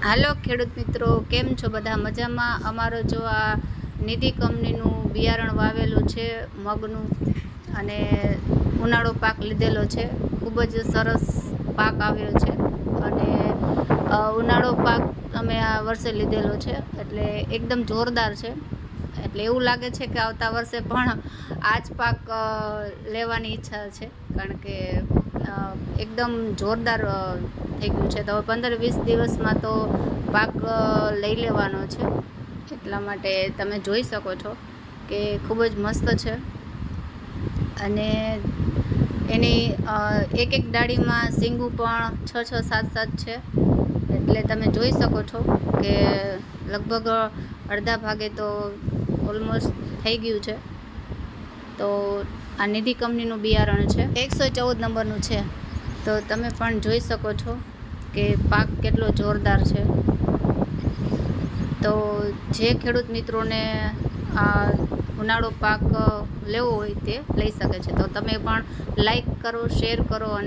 હાલો ખેડૂત મિત્રો, કેમ છો બધા? મજામાં? અમારો જો આ નિધિ કંપનીનું બિયારણ વાવેલું છે મગનું, અને ઉનાળો પાક લીધેલો છે. ખૂબ જ સરસ પાક આવ્યો છે. અને ઉનાળો પાક અમે આ વર્ષે લીધેલો છે, એટલે એકદમ જોરદાર છે. એટલે એવું લાગે છે કે આવતા વર્ષે પણ આ જ પાક લેવાની ઈચ્છા છે, કારણ કે એકદમ જોરદાર થઈ ગયું છે. તો 15-20 દિવસમાં તો પાક લઈ લેવાનો છે. એટલા માટે તમે જોઈ શકો છો કે ખૂબ જ મસ્ત છે. અને એની એક ડાળીમાં સિંગું પણ 6-6, 7-7 છે. એટલે તમે જોઈ શકો છો કે લગભગ અડધા ભાગે તો ઓલમોસ્ટ થઈ ગયું છે. તો આ નિધિ કંપનીનું બિયારણ છે, 114 નંબરનું છે. તો તમે પણ જોઈ શકો છો કે પાક કેટલો જોરદાર છે. તો જે ખેડૂત મિત્રોને આ ઉનાળો પાક લેવો હોય તે લઈ શકે છે. તો તમે પણ લાઈક કરો, શેર કરો અને